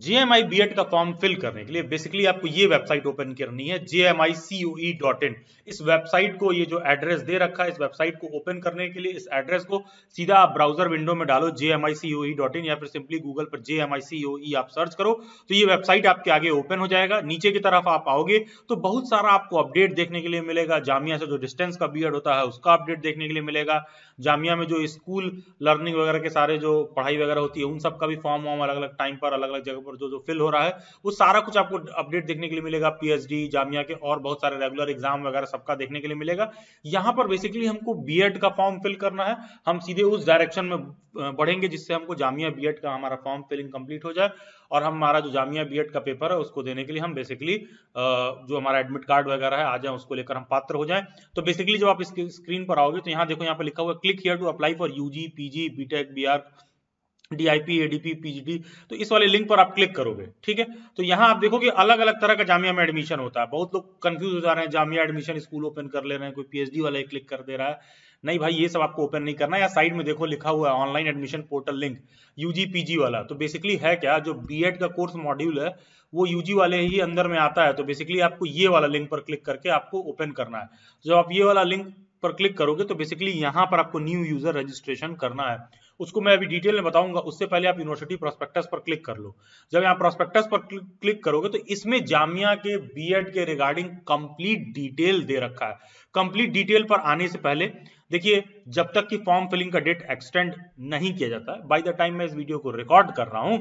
JMI BEd का form fill करने के लिए बेसिकली आपको ये वेबसाइट ओपन करनी है jmicoe.in। इस वेबसाइट को, ये जो एड्रेस दे रखा है, इस वेबसाइट को ओपन करने के लिए इस एड्रेस को सीधा आप ब्राउजर विंडो में डालो jmicoe.in, या फिर सिंपली गूगल पर jmicoe आप सर्च करो तो ये वेबसाइट आपके आगे ओपन हो जाएगा। नीचे की तरफ आप आओगे तो बहुत सारा आपको अपडेट देखने के लिए मिलेगा। जामिया से जो डिस्टेंस का बीएड होता है उसका अपडेट देखने के लिए मिलेगा। जामिया में जो स्कूल लर्निंग वगैरह के सारे जो पढ़ाई वगैरह होती है उन सब का भी फॉर्म अलग अलग टाइम पर अलग अलग जगह पर जो फिल हो रहा है वो सारा कुछ आपको अपडेट देखने के लिए मिलेगा। पीएचडी, जामिया के और बहुत सारे रेगुलर एग्जाम वगैरह सबका देखने के लिए मिलेगा। यहाँ पर बेसिकली हमको बीएड का फॉर्म फिल करना है। हम सीधे उस डायरेक्शन में बढ़ेंगे जिससे हमको जामिया बीएड का हमारा फॉर्म फिलिंग कंप्लीट हो जाए और हमारा जो जामिया बीएड का पेपर है उसको देने के लिए हम बेसिकली जो हमारा एडमिट कार्ड वगैरह है आ जाए, उसको लेकर हम पात्र हो जाएं। तो बेसिकली जब आप इस स्क्रीन पर आओगे तो यहाँ देखो, यहाँ पर लिखा हुआ click here to apply for UG, PG, BTech, BR, DIP, ADP, PGD. तो इस वाले लिंक पर आप क्लिक करोगे, ठीक है। तो यहाँ आप देखोगे अलग अलग तरह का जामिया में एडमिशन होता है। बहुत लोग कंफ्यूज हो जा रहे हैं, जामिया एडमिशन स्कूल ओपन कर ले रहे हैं, कोई पीएचडी वाला ही क्लिक कर दे रहा है। नहीं भाई, ये सब आपको ओपन नहीं करना है। या साइड में देखो लिखा हुआ है online admission portal link, UG PG वाला। तो बेसिकली है क्या, जो बीएड का कोर्स मॉड्यूल है वो यूजी वाले ही अंदर में आता है। तो बेसिकली आपको ये वाला लिंक पर क्लिक करके आपको ओपन करना है। जब आप ये वाला लिंक पर क्लिक करोगे तो बेसिकली यहाँ पर आपको न्यू यूजर रजिस्ट्रेशन करना है। उसको मैं अभी डिटेल में बताऊंगा, उससे पहले आप यूनिवर्सिटी प्रोस्पेक्टस पर क्लिक कर लो। जब यहाँ प्रोस्पेक्टस पर क्लिक करोगे तो इसमें जामिया के बीएड के रिगार्डिंग कंप्लीट डिटेल दे रखा है। कंप्लीट डिटेल पर आने से पहले देखिए, जब तक कि फॉर्म फिलिंग का डेट एक्सटेंड नहीं किया जाता है, बाय द टाइम मैं इस वीडियो को रिकॉर्ड कर रहा हूं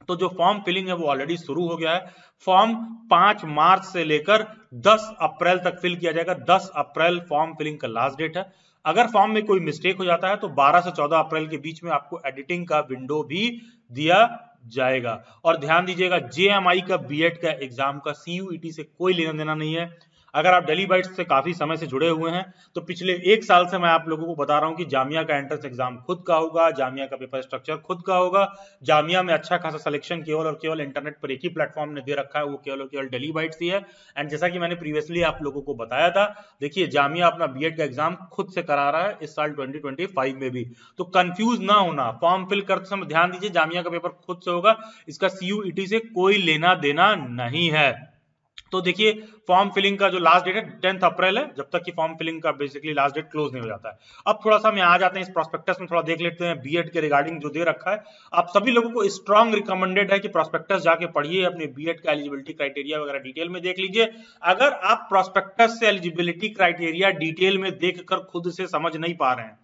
तो जो फॉर्म फिलिंग है वो ऑलरेडी शुरू हो गया है। फॉर्म 5 मार्च से लेकर 10 अप्रैल तक फिल किया जाएगा। 10 अप्रैल फॉर्म फिलिंग का लास्ट डेट है। अगर फॉर्म में कोई मिस्टेक हो जाता है तो 12 से 14 अप्रैल के बीच में आपको एडिटिंग का विंडो भी दिया जाएगा। और ध्यान दीजिएगा, जेएमआई का बीएड का एग्जाम का सीयूईटी से कोई लेना देना नहीं है। अगर आप डेली बाइट्स से काफी समय से जुड़े हुए हैं तो पिछले 1 साल से मैं आप लोगों को बता रहा हूं कि जामिया का एंट्रेंस एग्जाम खुद का होगा, जामिया का पेपर स्ट्रक्चर खुद का होगा। जामिया में अच्छा खासा सिलेक्शन केवल और केवल इंटरनेट पर एक ही प्लेटफॉर्म ने दे रखा है, वो केवल और केवल डेली बाइट्स ही है। एंड जैसा कि मैंने प्रीवियसली आप लोगों को बताया था, देखिए जामिया अपना बीएड का एग्जाम खुद से करा रहा है इस साल 2025 में भी। तो कंफ्यूज ना होना, फॉर्म फिल करते समय ध्यान दीजिए, जामिया का पेपर खुद से होगा, इसका सीयूईटी से कोई लेना देना नहीं है। तो देखिए, फॉर्म फिलिंग का जो लास्ट डेट है 10 अप्रैल है, जब तक कि फॉर्म फिलिंग का बेसिकली लास्ट डेट क्लोज नहीं हो जाता है। अब थोड़ा सा हम आ जाते हैं इस प्रोस्पेक्टस में, थोड़ा देख लेते हैं बीएड के रिगार्डिंग जो दे रखा है। आप सभी लोगों को स्ट्रांग रिकमेंडेड है कि प्रोस्पेक्टस जाके पढ़िए, अपने बीएड का एलिजिबिलिटी क्राइटेरिया वगैरह डिटेल में देख लीजिए। अगर आप प्रोस्पेक्टस से एलिजिबिलिटी क्राइटेरिया डिटेल में देखकर खुद से समझ नहीं पा रहे हैं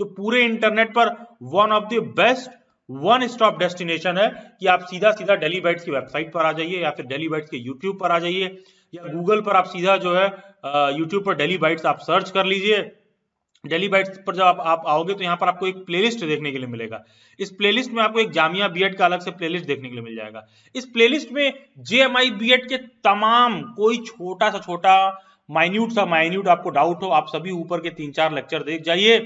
तो पूरे इंटरनेट पर one of the best one stop destination है कि आप सीधा सीधा डेली बाइट्स की वेबसाइट पर आ जाइए, या फिर डेली बाइट्स के यूट्यूब पर आ जाइए, या गूगल पर आप सीधा जो है यूट्यूब पर डेली बाइट्स आप सर्च कर लीजिए। डेली बाइट्स पर जब आप आओगे तो यहाँ पर आपको एक प्लेलिस्ट देखने के लिए मिलेगा। इस प्लेलिस्ट में आपको एक जामिया बीएड का अलग से प्लेलिस्ट देखने के लिए मिल जाएगा। इस प्लेलिस्ट में जेएमआई बीएड के तमाम, कोई छोटा सा छोटा माइन्यूट आपको डाउट हो, आप सभी ऊपर के 3-4 लेक्चर देख जाइए।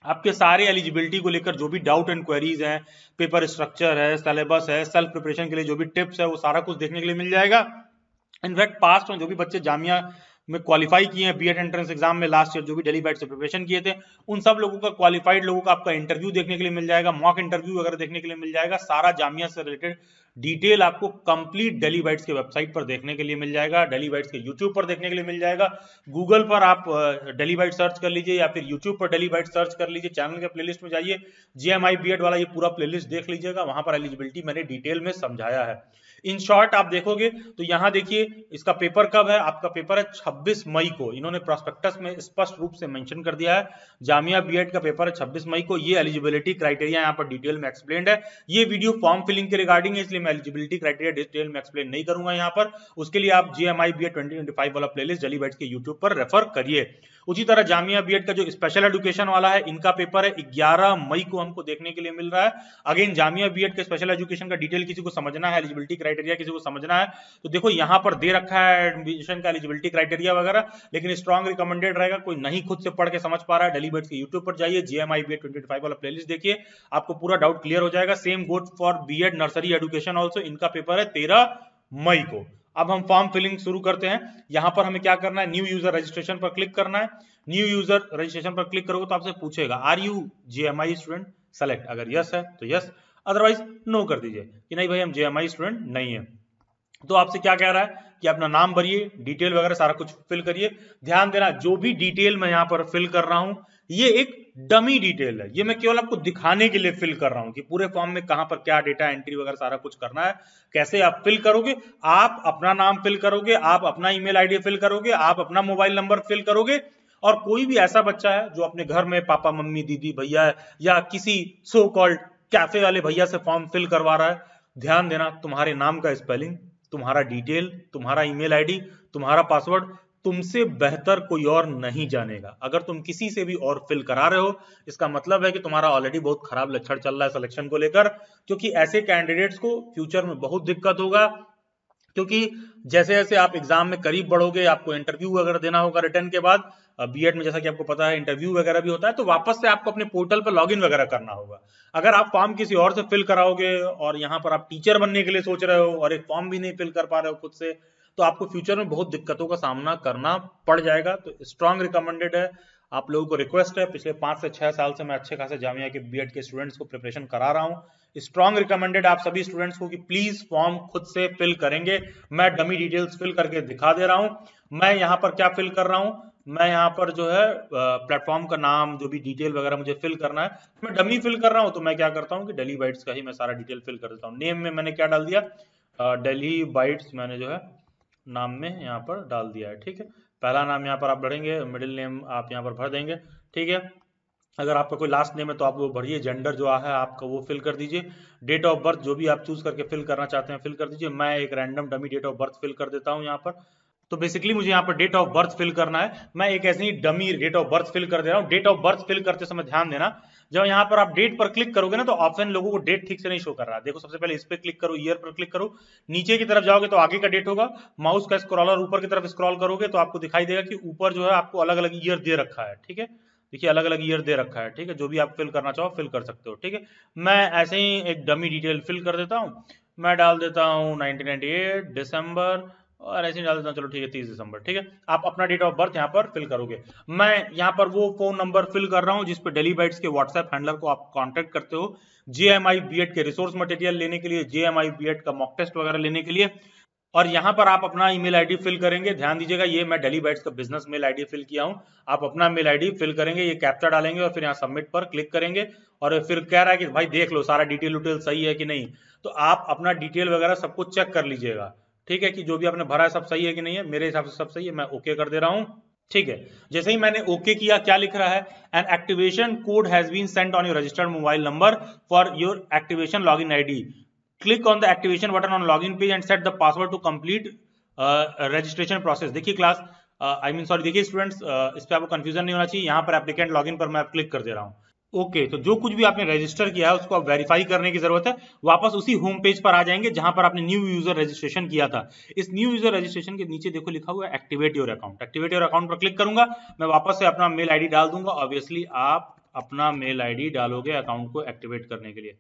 आपके सारे एलिजिबिलिटी को लेकर जो भी डाउट एंड क्वेरीज हैं, पेपर स्ट्रक्चर है, सिलेबस है, सेल्फ प्रिपरेशन के लिए जो भी टिप्स है, वो सारा कुछ देखने के लिए मिल जाएगा। इनफैक्ट पास्ट में जो भी बच्चे जामिया में क्वालिफाई किए हैं बीएड एंट्रेंस एग्जाम में लास्ट ईयर, जो भी डेली बाइट से प्रिपरेशन किए थे, उन सब लोगों का, क्वालिफाइड लोगों का आपका इंटरव्यू देखने के लिए मिल जाएगा, मॉक इंटरव्यू वगैरह देखने के लिए मिल जाएगा। सारा जामिया से रिलेटेड डिटेल आपको कंप्लीट डेली बाइट्स के वेबसाइट पर देखने के लिए मिल जाएगा, डेली बाइट्स के यूट्यूब पर देखने के लिए मिल जाएगा। गूगल पर आप डेली बाइट सर्च कर लीजिए या फिर यूट्यूब पर डेली बाइट सर्च कर लीजिए। चैनल के प्लेलिस्ट में जाइए, जेएमआई बीएड वाला ये पूरा प्लेलिस्ट देख लीजिएगा, वहां पर एलिजिबिलिटी मैंने डिटेल में समझाया है। इन शॉर्ट आप देखोगे तो यहां देखिए इसका पेपर कब है, आपका पेपर है 26 मई को। इन्होंने प्रोस्पेक्टस में स्पष्ट रूप से मेंशन कर दिया है, जामिया बीएड का पेपर है 26 मई को। ये एलिजिबिलिटी क्राइटेरिया यहां पर डिटेल में एक्सप्लेन्ड है। ये वीडियो फॉर्म फिलिंग के रिगार्डिंग है, इसलिए मैं एलिजिबिलिटी क्राइटेरिया डिटेल में एक्सप्लेन नहीं करूंगा यहां पर। उसके लिए आप जेएमआई बीएड 2025 वाला प्लेलिस्ट डेली बाइट्स के यूट्यूब पर रेफर करिए। उसी तरह जामिया बीएड का जो स्पेशल एजुकेशन वाला है, इनका पेपर है 11 मई को हमको देखने के लिए मिल रहा है। अगेन जामिया बीएड के स्पेशल एजुकेशन का डिटेल किसी को समझना है, एलिजिबिलिटी क्राइटेरिया किसी को समझना है तो देखो यहां पर दे रखा है एडमिशन का एलिजिबिलिटी क्राइटेरिया वगैरह, लेकिन स्ट्रांग रिकमेंडेड रहेगा। कोई नहीं खुद से पढ़ के समझ पा रहा है, डेली बाइट्स के यूट्यूब पर जाइए, जेएमआई बीएड 2025 वाला प्लेलिस्ट देखिए, आपको पूरा डाउट क्लियर हो जाएगा। Same goes for BEd nursery education also, इनका पेपर है 13 मई को। अब हम फॉर्म फिलिंग शुरू करते हैं। यहां पर हमें क्या करना है, न्यू यूजर रजिस्ट्रेशन पर क्लिक करना है। न्यू यूजर रजिस्ट्रेशन पर क्लिक करोगे तो आपसे पूछेगा are you JMI student, select, अगर यस है तो यस, अदरवाइज नो कर दीजिए कि नहीं भाई हम JMI स्टूडेंट नहीं है। तो आपसे क्या कह रहा है कि अपना नाम भरिए, डिटेल वगैरह सारा कुछ फिल करिए। ध्यान देना जो भी डिटेल मैं यहाँ पर फिल कर रहा हूं ये एक डमी डिटेल है, ये मैं केवल आपको दिखाने के लिए फिल कर रहा हूं कि पूरे फॉर्म में कहां पर क्या डेटा एंट्री वगैरह सारा कुछ करना है, कैसे आप फिल करोगे। आप अपना नाम फिल करोगे, आप अपना ईमेल आईडी फिल करोगे, आप अपना मोबाइल नंबर फिल करोगे। और कोई भी ऐसा बच्चा है जो अपने घर में पापा मम्मी दीदी भैया या किसी सो कॉल्ड कैफे वाले भैया से फॉर्म फिल करवा रहा है, ध्यान देना तुम्हारे नाम का स्पेलिंग, तुम्हारा डिटेल, तुम्हारा ईमेल आईडी, तुम्हारा पासवर्ड तुमसे बेहतर कोई और नहीं जानेगा। अगर तुम किसी से भी और फिल करा रहे हो इसका मतलब है कि तुम्हारा ऑलरेडी बहुत खराब लक्षण चल रहा है सिलेक्शन को लेकर, क्योंकि ऐसे कैंडिडेट्स को फ्यूचर में बहुत दिक्कत होगा। क्योंकि जैसे जैसे आप एग्जाम में करीब बढ़ोगे, आपको इंटरव्यू वगैरह देना होगा रिटर्न के बाद, बीएड में जैसा कि आपको पता है इंटरव्यू वगैरह भी होता है, तो वापस से आपको अपने पोर्टल पर लॉगिन वगैरह करना होगा। अगर आप फॉर्म किसी और से फिल कराओगे और यहाँ पर आप टीचर बनने के लिए सोच रहे हो और एक फॉर्म भी नहीं फिल कर पा रहे हो खुद से, तो आपको फ्यूचर में बहुत दिक्कतों का सामना करना पड़ जाएगा। तो स्ट्रांग रिकमेंडेड है, आप लोगों को रिक्वेस्ट है, पिछले 5 से 6 साल से मैं अच्छे खासे जामिया के बीएड के स्टूडेंट्स को प्रिपरेशन करा रहा हूँ। स्ट्रांग रिकमेंडेड आप सभी स्टूडेंट्स को कि प्लीज फॉर्म खुद से फिल करेंगे। मैं डमी डिटेल्स फिल करके दिखा दे रहा हूं। मैं यहाँ पर क्या फिल कर रहा हूं, मैं यहाँ पर जो है प्लेटफॉर्म का नाम जो भी डिटेल वगैरह मुझे फिल करना है मैं डमी फिल कर रहा हूँ। तो मैं क्या करता हूँ कि डेली बाइट्स का ही मैं सारा डिटेल फिल कर देता हूँ। नेम में मैंने क्या डाल दिया, डेली बाइट्स मैंने जो है नाम में यहाँ पर डाल दिया है। ठीक है, पहला नाम यहाँ पर आप भरेंगे, मिडिल नेम आप यहाँ पर भर देंगे। ठीक है, अगर आपका कोई लास्ट नेम है तो आप वो भरिए, जेंडर जो है आपका वो फिल कर दीजिए, डेट ऑफ बर्थ जो भी आप चूज करके फिल करना चाहते हैं फिल कर दीजिए। मैं एक random dummy date of birth fill कर देता हूँ यहाँ पर। तो बेसिकली मुझे यहाँ पर डेट ऑफ बर्थ फिल करना है, मैं एक ऐसे ही dummy date of birth fill कर दे रहा हूँ। डेट ऑफ बर्थ फिल करते समय ध्यान देना, जब यहाँ पर आप डेट पर क्लिक करोगे ना तो ऑप्शन लोगों को डेट ठीक से नहीं शो कर रहा है। देखो सबसे पहले इस पे क्लिक करो, ईयर पर क्लिक करो, नीचे की तरफ जाओगे तो आगे का डेट होगा, माउस का स्क्रॉलर ऊपर की तरफ स्क्रॉल करोगे तो आपको दिखाई देगा कि ऊपर जो है आपको अलग अलग ईयर दे रखा है। ठीक है, देखिए अलग अलग ईयर दे रखा है। ठीक है, जो भी आप फिल करना चाहो फिल कर सकते हो। ठीक है, मैं ऐसे ही एक डमी डिटेल फिल कर देता हूँ, मैं डाल देता हूँ 1998 दिसंबर और ऐसे ही डाल देता हूँ, चलो ठीक है 30 दिसंबर। ठीक है, आप अपना डेट ऑफ बर्थ यहाँ पर फिल करोगे। मैं यहाँ पर वो फोन नंबर फिल कर रहा हूँ जिस पे डेली बाइट्स के व्हाट्सएप हैंडलर को आप कांटेक्ट करते हो JMI बीएड के रिसोर्स मटेरियल लेने के लिए, JMI बीएड का मॉक टेस्ट वगैरह लेने के लिए। और यहाँ पर आप अपना ईमेल आईडी फिल करेंगे। ध्यान दीजिएगा ये मैं डेली बाइट्स का बिजनेस मेल आईडी फिल किया हूँ, आप अपना मेल आईडी फिल करेंगे, ये कैप्चा डालेंगे और फिर यहाँ सबमिट पर क्लिक करेंगे। और फिर कह रहा है कि भाई देख लो सारा डिटेल उटेल सही है कि नहीं, तो आप अपना डिटेल वगैरह सब कुछ चेक कर लीजिएगा। ठीक है, कि जो भी आपने भरा है सब सही है कि नहीं है, मेरे हिसाब से सब सही है, मैं ओके कर दे रहा हूँ। ठीक है, जैसे ही मैंने ओके किया क्या लिख रहा है, an activation code has been sent on your registered mobile number for your activation login ID, click on the activation button on login page and set the password to complete registration process. देखिए class I mean sorry, देखिए students इस पे आपको confusion नहीं होना चाहिए। यहाँ पर एप्लीकेंट लॉगिन पर मैं क्लिक कर दे रहा हूँ। ओके, तो जो कुछ भी आपने रजिस्टर किया है उसको आप वेरीफाई करने की जरूरत है, वापस उसी होम पेज पर आ जाएंगे जहां पर आपने न्यू यूजर रजिस्ट्रेशन किया था। इस न्यू यूजर रजिस्ट्रेशन के नीचे देखो लिखा हुआ है activate your account, activate your account पर क्लिक करूंगा, मैं वापस से अपना मेल आईडी डाल दूंगा। ऑब्वियसली आप अपना मेल आईडी डालोगे अकाउंट को एक्टिवेट करने के लिए।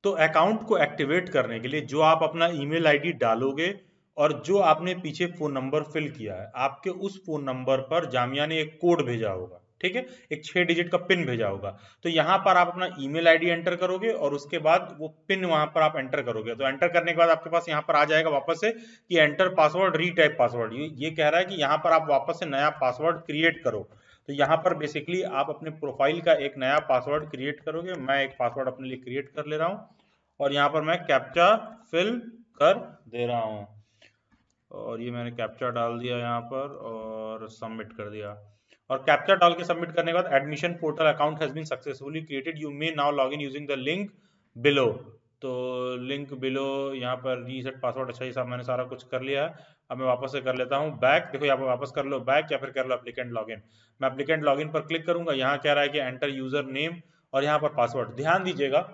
तो अकाउंट को एक्टिवेट करने के लिए जो आप अपना ईमेल आईडी डालोगे और जो आपने पीछे फोन नंबर फिल किया है, आपके उस फोन नंबर पर जामिया ने एक कोड भेजा होगा। ठीक है, एक 6 डिजिट का पिन भेजा होगा। तो यहाँ पर आप अपना ईमेल आईडी एंटर करोगे और उसके बाद वो पिन वहां पर आप एंटर करोगे। तो एंटर करने के बाद आपके पास यहाँ पर आ जाएगा वापस से कि एंटर पासवर्ड रीटाइप पासवर्ड, ये कह रहा है कि यहाँ पर आप वापस से नया पासवर्ड क्रिएट करो। तो यहाँ पर बेसिकली आप अपने प्रोफाइल का एक नया पासवर्ड क्रिएट करोगे। मैं एक पासवर्ड अपने लिए क्रिएट कर ले रहा हूँ और यहाँ पर मैं कैप्चा फिल कर दे रहा हूँ और ये मैंने कैप्चा डाल दिया यहाँ पर और सबमिट कर दिया। और कैप्चा डाल के सबमिट करने के बाद admission portal account has been successfully created, you may now log in using the link below. तो लिंक बिलो यहाँ पर रीसेट पासवर्ड, अच्छा ये सब मैंने सारा कुछ कर लिया है। अब मैं वापस से कर लेता हूँ बैक, देखो यहाँ पर वापस कर लो बैक या फिर कर लो एप्लीकेंट लॉगिन। मैं एप्लीकेंट लॉगिन पर क्लिक करूंगा, यहाँ कह रहा है कि एंटर यूजर नेम और यहाँ पर पासवर्ड। ध्यान दीजिएगा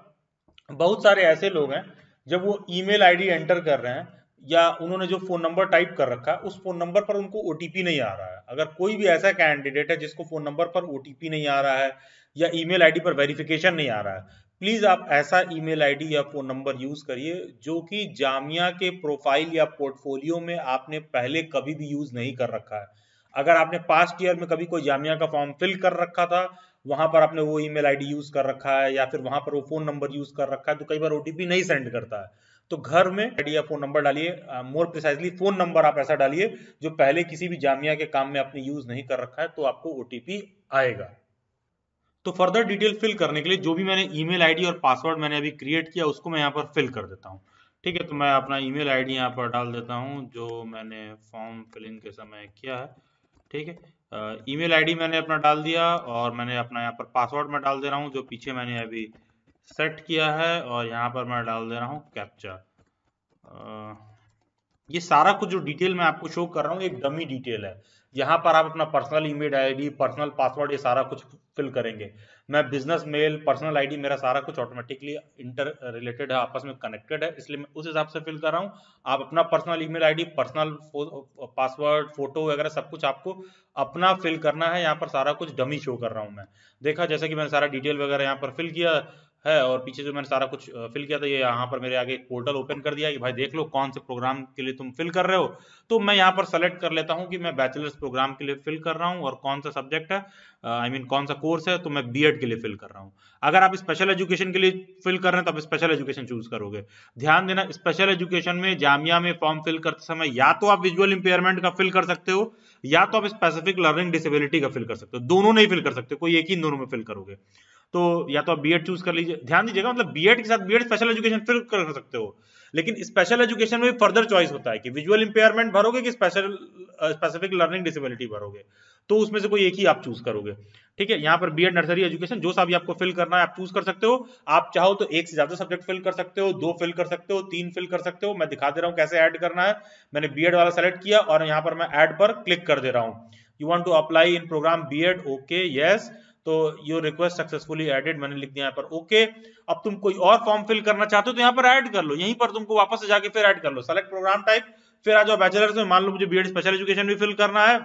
बहुत सारे ऐसे लोग हैं जब वो ईमेल आईडी एंटर कर रहे हैं या उन्होंने जो फोन नंबर टाइप कर रखा है उस फोन नंबर पर उनको ओटीपी नहीं आ रहा है। अगर कोई भी ऐसा कैंडिडेट है जिसको फोन नंबर पर ओटीपी नहीं आ रहा है या ईमेल आईडी पर वेरिफिकेशन नहीं आ रहा है, प्लीज आप ऐसा ईमेल आईडी या फोन नंबर यूज करिए जो कि जामिया के प्रोफाइल या पोर्टफोलियो में आपने पहले कभी भी यूज नहीं कर रखा है। अगर आपने पास्ट ईयर में कभी कोई जामिया का फॉर्म फिल कर रखा था वहां पर आपने वो ईमेल आईडी यूज कर रखा है या फिर वहां पर वो फोन नंबर यूज कर रखा है, तो कई बार ओटीपी नहीं सेंड करता है। तो घर में आईडी या फोन नंबर डालिए, मोर प्रिसाइजली फोन नंबर आप ऐसा डालिए जो पहले किसी भी जामिया के काम में आपने यूज नहीं कर रखा है, तो आपको ओटीपी आएगा। तो फर्दर डिटेल फिल करने के लिए जो भी मैंने ईमेल आईडी और पासवर्ड मैंने अभी क्रिएट किया उसको मैं यहाँ पर फिल कर देता हूँ। ठीक है, तो मैं अपना ईमेल आईडी यहाँ पर डाल देता हूँ जो मैंने फॉर्म फिलिंग के समय किया है। ठीक है, ईमेल आईडी मैंने अपना डाल दिया और मैंने अपना यहाँ पर पासवर्ड मैं डाल दे रहा हूँ जो पीछे मैंने अभी सेट किया है, और यहाँ पर मैं डाल दे रहा हूँ कैप्चा। ये सारा कुछ जो डिटेल मैं आपको शो कर रहा हूँ एक डमी डिटेल है। यहाँ पर आप अपना personal email ID, personal password, ये सारा कुछ फिल करेंगे। मैं बिजनेस मेल, पर्सनल आईडी, मेरा सारा कुछ ऑटोमेटिकली इंटर रिलेटेड है, आपस में कनेक्टेड है, इसलिए मैं उस हिसाब से फिल कर रहा हूँ। आप अपना personal email ID, personal password, photo वगैरह सब कुछ आपको अपना फिल करना है। यहाँ पर सारा कुछ डमी शो कर रहा हूँ मैं। देखा, जैसे कि मैंने सारा डिटेल वगैरह यहाँ पर फिल किया है, और पीछे जो मैंने सारा कुछ फिल किया था, ये यहाँ पर मेरे आगे एक पोर्टल ओपन कर दिया कि भाई देख लो कौन से प्रोग्राम के लिए तुम फिल कर रहे हो। तो मैं यहाँ पर सेलेक्ट कर लेता हूँ कि मैं बैचलर्स प्रोग्राम के लिए फिल कर रहा हूँ और कौन सा सब्जेक्ट है, आई मीन कौन सा कोर्स है, तो मैं बीएड के लिए फिल कर रहा हूँ। अगर आप स्पेशल एजुकेशन के लिए फिल कर रहे हैं तो आप स्पेशल एजुकेशन चूज करोगे। ध्यान देना, स्पेशल एजुकेशन में जामिया में फॉर्म फिल करते समय या तो आप विजुअल इंपेयरमेंट का फिल कर सकते हो या तो आप स्पेसिफिक लर्निंग डिसेबिलिटी का फिल कर सकते हो। दोनों नहीं फिल कर सकते, कोई एक ही दोनों में फिल करोगे। तो या तो आप बीएड चूज कर लीजिए। ध्यान दीजिएगा, मतलब बीएड के साथ बीएड स्पेशल एजुकेशन फिल कर सकते हो, लेकिन स्पेशल एजुकेशन में फर्दर चॉइस होता है कि विजुअल इंपेयरमेंट भरोगे कि स्पेशल स्पेसिफिक लर्निंग डिसेबिलिटी भरोगे, तो उसमें से कोई एक ही आप चूज करोगे। ठीक है, यहाँ पर बीएड नर्सरी एजुकेशन जो सा भी आपको फिल करना है आप चूज कर सकते हो। आप चाहो तो एक से ज्यादा सब्जेक्ट फिल कर सकते हो, 2 फिल कर सकते हो, 3 फिल कर सकते हो। मैं दिखा दे रहा हूँ कैसे ऐड करना है। मैंने बीएड वाला सेलेक्ट किया और यहाँ पर मैं ऐड पर क्लिक कर दे रहा हूँ। You want to apply in programme BEd, okay yes. तो योर रिक्वेस्ट सक्सेसफुली एडेड, मैंने लिख दिया यहाँ पर ओके। अब तुम कोई और फॉर्म फिल करना चाहते हो तो यहाँ पर ऐड कर लो, यहीं पर तुमको वापस से जाके फिर ऐड कर लो, सेलेक्ट प्रोग्राम टाइप, फिर आ जाओ बैचलर्स में। मान लो मुझे बीएड स्पेशल एजुकेशन भी फिल करना है,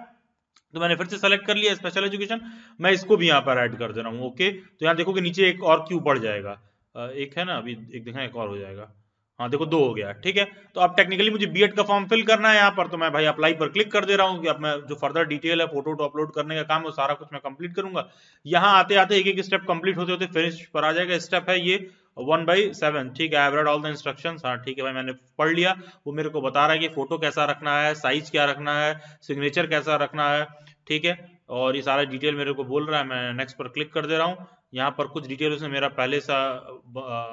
तो मैंने फिर से सेलेक्ट कर लिया स्पेशल एजुकेशन, मैं इसको भी यहाँ पर ऐड कर दे रहा हूँ ओके। तो यहाँ देखो कि नीचे एक और क्यू बढ़ जाएगा, एक है ना अभी, एक देखना एक और हो जाएगा, हाँ देखो 2 हो गया। ठीक है, तो अब टेक्निकली मुझे बीएड का फॉर्म फिल करना है यहाँ पर, तो मैं भाई अप्लाई पर क्लिक कर दे रहा हूँ कि अब मैं जो फर्दर डिटेल है, फोटो अपलोड करने का काम है, वो सारा कुछ मैं कंप्लीट करूंगा। यहाँ आते आते एक एक स्टेप कंप्लीट होते होते फिनिश पर आ जाएगा। स्टेप है ये 1/7। ठीक है, I have read all the instructions. हाँ ठीक है भाई, मैंने पढ़ लिया। वो मेरे को बता रहा है कि फोटो कैसा रखना है, साइज क्या रखना है, सिग्नेचर कैसा रखना है। ठीक है, और ये सारा डिटेल मेरे को बोल रहा है, मैं नेक्स्ट पर क्लिक कर दे रहा हूँ। यहाँ पर कुछ डिटेल उसने मेरा पहले सा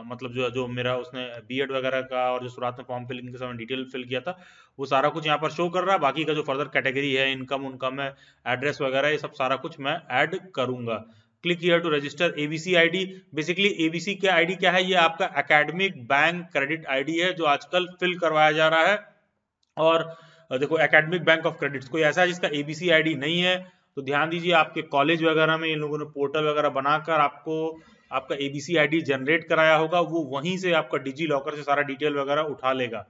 मतलब जो जो मेरा उसने बीएड वगैरह का और जो शुरुआत में फॉर्म फिलिंग के समय डिटेल फिल किया था वो सारा कुछ यहाँ पर शो कर रहा है। बाकी का जो फर्दर कैटेगरी है, इनकम उनकम है, एड्रेस वगैरह, ये सब सारा कुछ मैं ऐड करूंगा। Click here to register ABC ID. Basically ABC क्या आईडी क्या है, ये आपका एकेडमिक बैंक क्रेडिट आईडी है जो आजकल फिल करवाया जा रहा है। और देखो, एकेडमिक बैंक ऑफ क्रेडिट कोई ऐसा है जिसका एबीसी आईडी नहीं है, तो ध्यान दीजिए आपके कॉलेज वगैरह में इन लोगों ने पोर्टल वगैरह बनाकर आपको आपका एबीसी आईडी जनरेट कराया होगा, वो वहीं से आपका डिजी लॉकर से सारा डिटेल वगैरह उठा लेगा।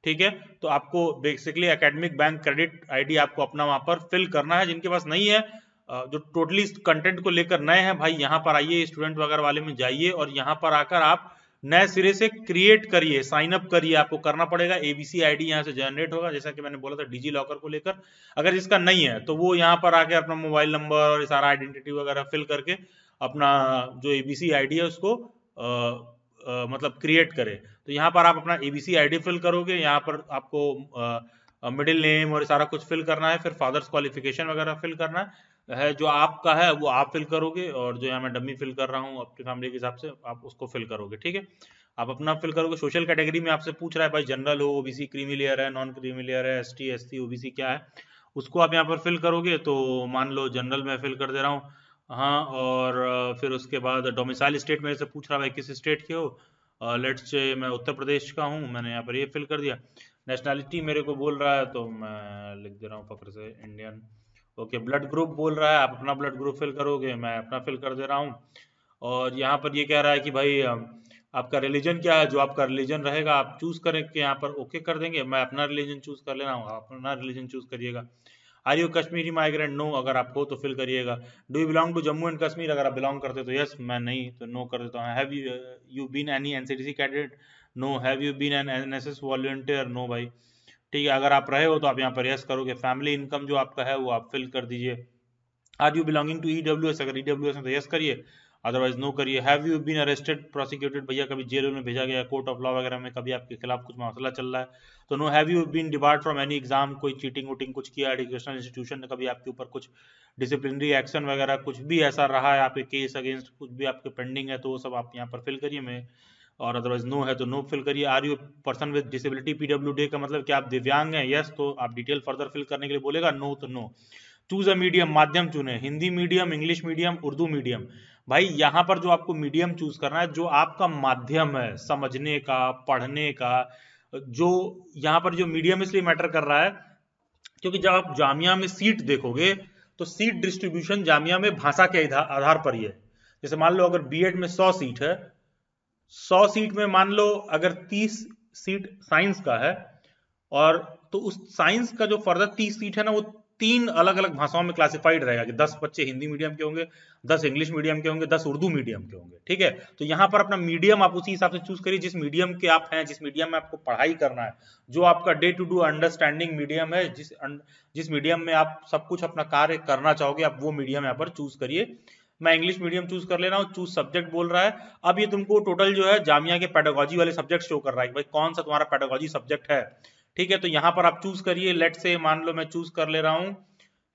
ठीक है, तो आपको basically academic bank credit ID आपको अपना वहां पर फिल करना है। जिनके पास नहीं है, जो टोटली कंटेंट को लेकर नए हैं, भाई यहाँ पर आइए, स्टूडेंट वगैरह वाले में जाइए और यहाँ पर आकर आप नए सिरे से क्रिएट करिए, साइन अप करिए। आपको करना पड़ेगा, एबीसी आईडी यहाँ से जनरेट होगा, जैसा कि मैंने बोला था डिजी लॉकर को लेकर। अगर जिसका नहीं है तो वो यहाँ पर आके अपना मोबाइल नंबर और सारा आइडेंटिटी वगैरह फिल करके अपना जो एबीसी आईडी है उसको मतलब क्रिएट करे। तो यहाँ पर आप अपना एबीसी आईडी फिल करोगे, यहाँ पर आपको मिडिल नेम और सारा कुछ फिल करना है, फिर फादर्स क्वालिफिकेशन वगैरह फिल करना है जो आपका है वो आप फिल करोगे, और जो यहाँ मैं डमी फिल कर रहा हूँ अपनी फैमिली के हिसाब से आप उसको फिल करोगे। ठीक है, आप अपना फिल करोगे। सोशल कैटेगरी में आपसे पूछ रहा है भाई जनरल हो, ओबीसी, क्रीमी लेयर है, नॉन क्रीमी लेयर है, एसटी, एससी, ओबीसी क्या है, उसको आप यहाँ पर फिल करोगे। तो मान लो जनरल में फिल कर दे रहा हूँ, हाँ। और फिर उसके बाद डोमिसाइल स्टेट मेरे से पूछ रहा है भाई किस स्टेट के हो, लेट्स से मैं उत्तर प्रदेश का हूँ, मैंने यहाँ पर ये फिल कर दिया। नेशनैलिटी मेरे को बोल रहा है तो मैं लिख दे रहा हूँ फक्र से इंडियन। ओके, ब्लड ग्रुप बोल रहा है, आप अपना ब्लड ग्रुप फिल करोगे, मैं अपना फिल कर दे रहा हूँ। और यहाँ पर ये कह रहा है कि भाई आपका रिलीजन क्या है, जो आपका रिलीजन रहेगा आप चूज करें कि यहाँ पर ओके कर देंगे। मैं अपना रिलीजन चूज कर ले रहा हूँ, आप अपना रिलीजन चूज करिएगा। Are you Kashmiri migrant, no, अगर आप हो तो फिल करिएगा। Do you belong to Jammu and Kashmir, अगर आप बिलोंग करते तो यस, मैं नहीं तो नो कर देता हूँ। Have you been any NCTC cadet, no. Have you been an NSS volunteer, no भाई। ठीक है, अगर आप रहे हो तो आप यहाँ पर यस करोगे। फैमिली इनकम जो आपका है वो आप फिल कर दीजिए। Are you belonging to EWS, अगर ईडब्ल्यूएस में तो यस करिए, अदरवाइज नो करिए। Have you been arrested prosecuted, भैया कभी जेल में भेजा गया, कोर्ट ऑफ लॉ वगैरह में कभी आपके खिलाफ कुछ मसला चल रहा है तो no. Have you been debarred from any exam, कोई चीटिंग वूटिंग कुछ किया एजुकेशनल इंस्टीट्यूशन ने कभी आपके ऊपर कुछ डिसिप्लिनरी एक्शन वगैरह कुछ भी ऐसा रहा है, आपके केस अगेंस्ट कुछ भी आपके पेंडिंग है तो वो सब आप यहाँ पर फिल करिए में, और अदरवाइज नो है तो नो फिल करिए। Are you person with disability, PWD का मतलब क्या आप दिव्यांग हैं, यस तो आप डिटेल फर्दर फिल करने के लिए बोलेगा, नो तो नो। चूज अ मीडियम, माध्यम चुने, Hindi medium, English medium, Urdu medium. भाई यहाँ पर जो आपको मीडियम चूज करना है, जो आपका माध्यम है समझने का, पढ़ने का, जो यहाँ पर जो मीडियम इसलिए मैटर कर रहा है क्योंकि जब आप जामिया में सीट देखोगे तो सीट डिस्ट्रीब्यूशन जामिया में भाषा के आधार पर ही है। जैसे मान लो अगर बीएड में 100 सीट है, 100 सीट में मान लो अगर 30 सीट साइंस का है, और तो उस साइंस का जो फर्दर 30 सीट है ना वो 3 अलग अलग भाषाओं में क्लासिफाइड रहेगा कि 10 बच्चे हिंदी मीडियम के होंगे, 10 इंग्लिश मीडियम के होंगे, 10 उर्दू मीडियम के होंगे, ठीक है। तो यहाँ पर अपना मीडियम आप उसी हिसाब से चूज करिए जिस मीडियम के आप हैं, जिस मीडियम में आपको पढ़ाई करना है, जो आपका day to day understanding medium है, जिस मीडियम में आप सब कुछ अपना कार्य करना चाहोगे, आप वो मीडियम यहाँ पर चूज करिए। मैं इंग्लिश मीडियम चूज कर ले रहा हूँ, चूज सब्जेक्ट बोल रहा है। अब ये तुमको टोटल जो है जामिया के पेडागोजी वाले सब्जेक्ट शो कर रहा है कि भाई कौन सा तुम्हारा पेडागोजी सब्जेक्ट है, ठीक है। तो यहाँ पर आप चूज करिए, लेट से मान लो मैं चूज कर ले रहा हूँ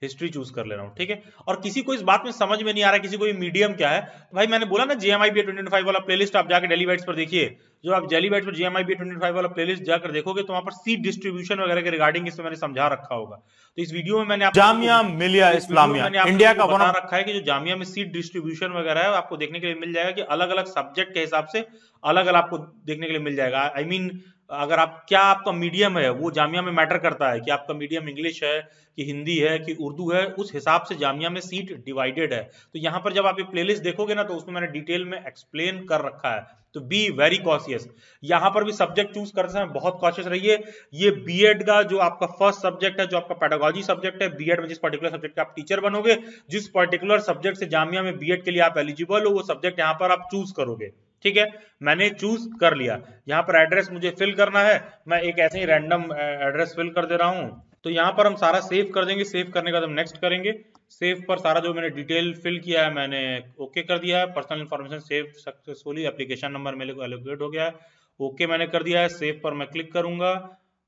हिस्ट्री, चूज कर ले रहा हूँ, ठीक है। और किसी को इस बात में समझ में नहीं आ रहा है किसी को ये मीडियम क्या है, तो भाई मैंने बोला ना JMIB 2025 वाला प्लेलिस्ट आप जाकर डेली बाइट्स पर देखिए। जो आप डेली बाइट्स पर JMIB 2025 वाला प्लेलिस्ट जाकर देखोगे तो वहां पर सीट डिस्ट्रीब्यूशन वगैरह के रिगार्डिंग इसमें मैंने समझा रखा होगा। तो इस वीडियो में मैंने आपको जामिया मिलिया इस्लामिया इंडिया का बता रखा है कि जो जामिया में सीट डिस्ट्रीब्यूशन वगैरह है आपको देखने के लिए मिल जाएगा कि अलग अलग सब्जेक्ट के हिसाब से अलग अलग आपको देखने के लिए मिल जाएगा। आई मीन अगर आप क्या आपका मीडियम है वो जामिया में मैटर करता है कि आपका मीडियम इंग्लिश है कि हिंदी है कि उर्दू है, उस हिसाब से जामिया में सीट डिवाइडेड है। तो यहाँ पर जब आप ये प्लेलिस्ट देखोगे ना तो उसमें मैंने डिटेल में एक्सप्लेन कर रखा है। तो बी वेरी कॉशियस, यहाँ पर भी सब्जेक्ट चूज करते समय बहुत कॉशियस रहिए। ये बीएड का जो आपका फर्स्ट सब्जेक्ट है, जो आपका पेडागोजी सब्जेक्ट है, बीएड में जिस पर्टिकुलर सब्जेक्ट का आप टीचर बनोगे, जिस पर्टिकुलर सब्जेक्ट से जामिया में बीएड के लिए आप एलिजिबल हो, वो सब्जेक्ट यहाँ पर आप चूज करोगे, ठीक है। मैंने चूज कर लिया। यहाँ पर एड्रेस मुझे फिल करना है, मैं एक ऐसे ही रैंडम एड्रेस फिल कर दे रहा हूँ। तो यहाँ पर हम सारा सेव कर देंगे, सेव करने के बाद हम नेक्स्ट करेंगे। सेव पर सारा जो मैंने डिटेल फिल किया है मैंने ओके कर दिया है। Personal information save successfully, application number मेरे को एलोकेट हो गया है, ओके मैंने कर दिया है। सेव पर मैं क्लिक करूंगा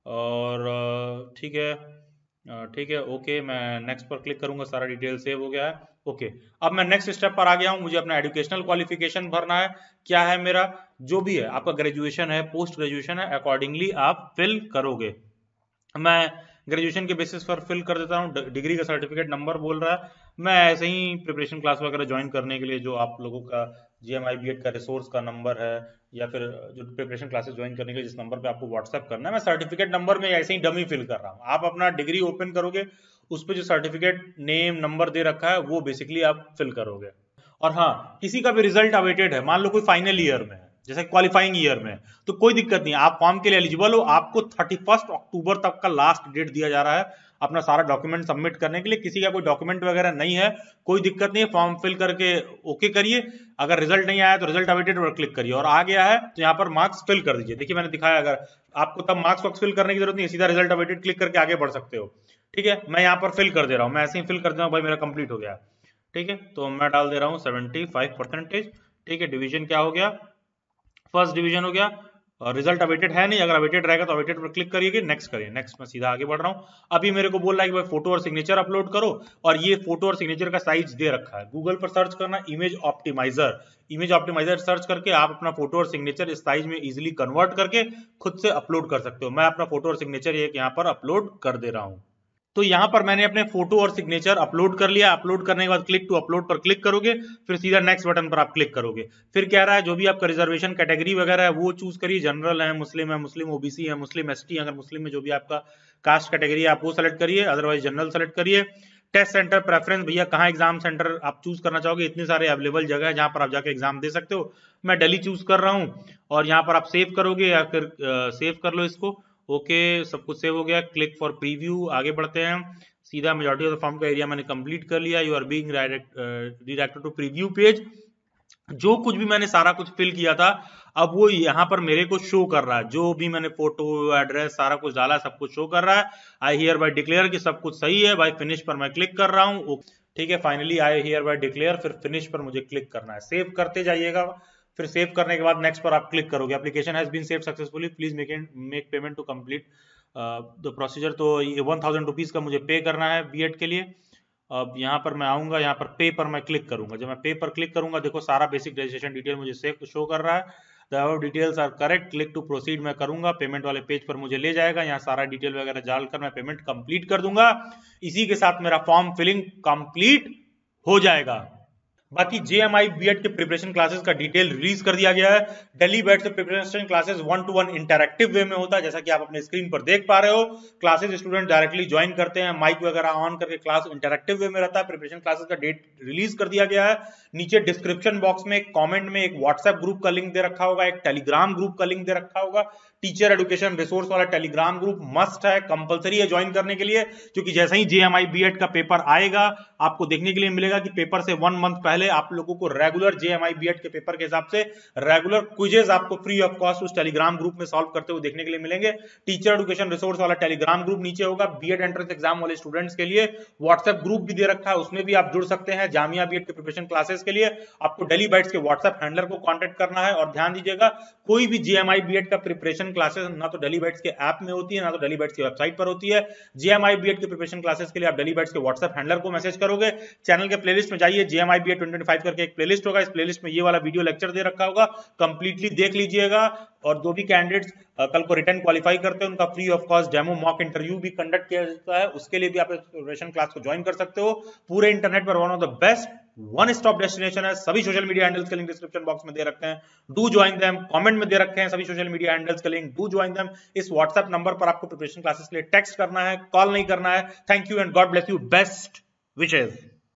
और ठीक है ठीक है ओके, मैं नेक्स्ट पर क्लिक करूंगा, सारा डिटेल सेव हो गया है, ओके। अब मैं नेक्स्ट स्टेप पर आ गया हूं, मुझे अपना एजुकेशनल क्वालिफिकेशन भरना है। क्या है मेरा, जो भी है आपका ग्रेजुएशन है, पोस्ट ग्रेजुएशन है, अकॉर्डिंगली आप फिल करोगे। मैं ग्रेजुएशन के बेसिस पर फिल कर देता हूँ, डिग्री का सर्टिफिकेट नंबर बोल रहा है। मैं ऐसे ही प्रिपरेशन क्लास वगैरह ज्वाइन करने के लिए जो आप लोगों का GMI बीएड का रिसोर्स का नंबर है, या फिर जो प्रिपरेशन क्लासेस ज्वाइन करने के लिए जिस नंबर पे आपको व्हाट्सएप करना है, मैं सर्टिफिकेट नंबर में ऐसे ही डमी फिल कर रहा हूँ। आप अपना डिग्री ओपन करोगे, उस पर जो सर्टिफिकेट नेम नंबर दे रखा है वो बेसिकली आप फिल करोगे। और हाँ, किसी का भी रिजल्ट अवेटेड है, मान लो कोई फाइनल ईयर में है, जैसे क्वालिफाइंग ईयर में, तो कोई दिक्कत नहीं, आप फॉर्म के लिए एलिजिबल हो। आपको 31 अक्टूबर तक का लास्ट डेट दिया जा रहा है अपना सारा डॉक्यूमेंट सबमिट करने के लिए। किसी का कोई डॉक्यूमेंट वगैरह नहीं है, कोई दिक्कत नहीं है, फॉर्म फिल करके ओके करिए। अगर रिजल्ट नहीं आया तो रिजल्ट अवेटेड पर क्लिक करिए, और आ गया है तो यहाँ पर मार्क्स फिल कर दीजिए। देखिए मैंने दिखाया, अगर आपको तब मार्क्स वॉक्स फिल करने की जरूरत नहीं है, सीधा रिजल्ट अवेटेड क्लिक करके आगे बढ़ सकते हो, ठीक है। मैं यहाँ पर फिल कर दे रहा हूँ, मैं ऐसे ही फिल कर दे रहा हूँ, भाई मेरा कंप्लीट हो गया, ठीक है। तो मैं डाल दे रहा हूँ 75%, ठीक है। डिवीजन क्या हो गया, फर्स्ट डिवीजन हो गया। और रिजल्ट अवेटेड है नहीं, अगर अवेटेड रहेगा तो अवेटेड पर क्लिक करिए, नेक्स्ट करिए। नेक्स्ट मैं सीधा आगे बढ़ रहा हूँ। अभी मेरे को बोल रहा है कि भाई फोटो और सिग्नेचर अपलोड करो, और ये फोटो और सिग्नेचर का साइज दे रखा है। गूगल पर सर्च करना image optimiser, image optimiser search करके आप अपना फोटो और सिग्नेचर इस साइज में इजीली कन्वर्ट करके खुद से अपलोड कर सकते हो। मैं अपना फोटो और सिग्नेचर एक यहाँ पर अपलोड कर दे रहा हूँ। तो यहाँ पर मैंने अपने फोटो और सिग्नेचर अपलोड कर लिया। अपलोड करने के बाद क्लिक टू अपलोड पर क्लिक करोगे, फिर सीधा नेक्स्ट बटन पर आप क्लिक करोगे। फिर कह रहा है जो भी आपका रिजर्वेशन कैटेगरी वगैरह है वो चूज करिए, जनरल है, मुस्लिम ओबीसी है, मुस्लिम एसटी, अगर मुस्लिम में जो भी आपका कास्ट कैटेगरी है आप वो सेलेक्ट करिए, अदरवाइज जनरल सेलेक्ट करिए। टेस्ट सेंटर प्रेफरेंस, भैया कहाँ एग्जाम सेंटर आप चूज करना चाहोगे, इतने सारे अवेलेबल जगह है जहां पर आप जाके एग्जाम दे सकते हो। मैं दिल्ली चूज कर रहा हूँ, और यहाँ पर आप सेव करोगे या फिर सेव कर लो इसको, ओके सब कुछ सेव हो गया। क्लिक फॉर प्रीव्यू, आगे बढ़ते हैं। सीधा मेजॉरिटी ऑफ द फॉर्म का एरिया मैंने कंप्लीट कर लिया। You are being redirected to preview page. जो कुछ भी मैंने सारा कुछ फिल किया था अब वो यहाँ पर मेरे को शो कर रहा है। जो भी मैंने फोटो एड्रेस सारा कुछ डाला सब कुछ शो कर रहा है। आई हियर बाय डिक्लेयर कि सब कुछ सही है। बाय फिनिश पर मैं क्लिक कर रहा हूँ। ठीक है, finally I hear bye declare, फिर फिनिश पर मुझे क्लिक करना है, सेव करते जाइएगा। फिर सेव करने के बाद नेक्स्ट पर आप क्लिक करोगे, application has been saved successfully, please make payment to complete the procedure. तो ये 1000 रुपीज का मुझे पे करना है बीएड के लिए। अब यहाँ पर मैं आऊंगा, यहाँ पर पे पर मैं क्लिक करूंगा। जब मैं पे पर क्लिक करूंगा, देखो सारा बेसिक रजिस्ट्रेशन डिटेल मुझे सेव शो कर रहा है। The above details are correct, click to proceed मैं करूंगा, पेमेंट वाले पेज पर मुझे ले जाएगा। यहाँ सारा डिटेल वगैरह डालकर मैं पेमेंट कंप्लीट कर दूंगा। इसी के साथ मेरा फॉर्म फिलिंग कंप्लीट हो जाएगा। बाकी जेएमआई बीएड के प्रिपरेशन क्लासेस का डिटेल रिलीज कर दिया गया है। दिल्ली बैच से प्रिपरेशन क्लासेस 1-to-1 इंटरैक्टिव वे में होता है, जैसा कि आप अपने स्क्रीन पर देख पा रहे हो। क्लासेस स्टूडेंट डायरेक्टली ज्वाइन करते हैं, माइक वगैरह ऑन करके क्लास इंटरैक्टिव वे में रहता है। प्रिपरेशन क्लासेस का डेट रिलीज कर दिया गया है। नीचे डिस्क्रिप्शन बॉक्स में कॉमेंट में एक व्हाट्सएप ग्रुप का लिंक दे रखा होगा, एक टेलीग्राम ग्रुप का लिंक दे रखा होगा। टीचर एजुकेशन रिसोर्स वाला टेलीग्राम ग्रुप मस्ट है, कंपलसरी है ज्वाइन करने के लिए, क्योंकि जैसे ही जेएमआई बीएड का पेपर आएगा आपको देखने के लिए मिलेगा कि पेपर से 1 मंथ पहले आप लोगों को रेगुलर जेएमआई बीएड के पेपर के हिसाब से रेगुलर क्विजेस आपको फ्री ऑफ कॉस्ट उस टेलीग्राम ग्रुप में सॉल्व करते हुए देखने के लिए मिलेंगे। टीचर एजुकेशन रिसोर्स वाला टेलीग्राम ग्रुप नीचे होगा। बीएड एंट्रेंस एग्जाम वाले स्टूडेंट्स के लिए व्हाट्सएप ग्रुप भी दे रखा है, उसमें भी आप जुड़ सकते हैं। जामिया बीएड के प्रिपरेशन क्लासेस के लिए आपको डेली बाइट्स के व्हाट्सएप हैंडलर को कांटेक्ट करना है। और ध्यान दीजिएगा, कोई भी जेएमआई बीएड का प्रिपरेशन क्लासेस ना तो डेली बाइट्स के ऐप में होती है, ना तो डेली बाइट्स की वेबसाइट पर होती है। जेएमआई बीएड के प्रिपरेशन क्लासेस के लिए आप डेली बाइट्स के व्हाट्सएप हैंडलर को मैसेज करोगे। चैनल के प्लेलिस्ट में जाइए, जेएमआई बीएड 2025 करके एक प्लेलिस्ट होगा। इस प्लेलिस्ट में ये वाला वीडियो लेक्चर दे रखा होगा, कंप्लीटली देख लीजिएगा। और जो भी कैंडिडेट्स कल को रिटर्न क्वालिफाई करते हैं उनका free of cost demo mock interview भी कंडक्ट किया जाता है, उसके लिए भी आप प्रिपरेशन क्लास को ज्वाइन कर सकते हो। पूरे इंटरनेट पर one of the best one stop destination है। सभी सोशल मीडिया हैंडल्स के लिंक डिस्क्रिप्शन बॉक्स में दे रखे हैं, डू ज्वाइन देम। कमेंट में दे रखे हैं सभी सोशल मीडिया हैंडल्स के लिंक, डू ज्वाइन देम। इस व्हाट्सएप नंबर पर आपको प्रिपरेशन क्लासेस के लिए टेक्स्ट करना है, कॉल नहीं करना है। Thank you and God bless you, best wishes.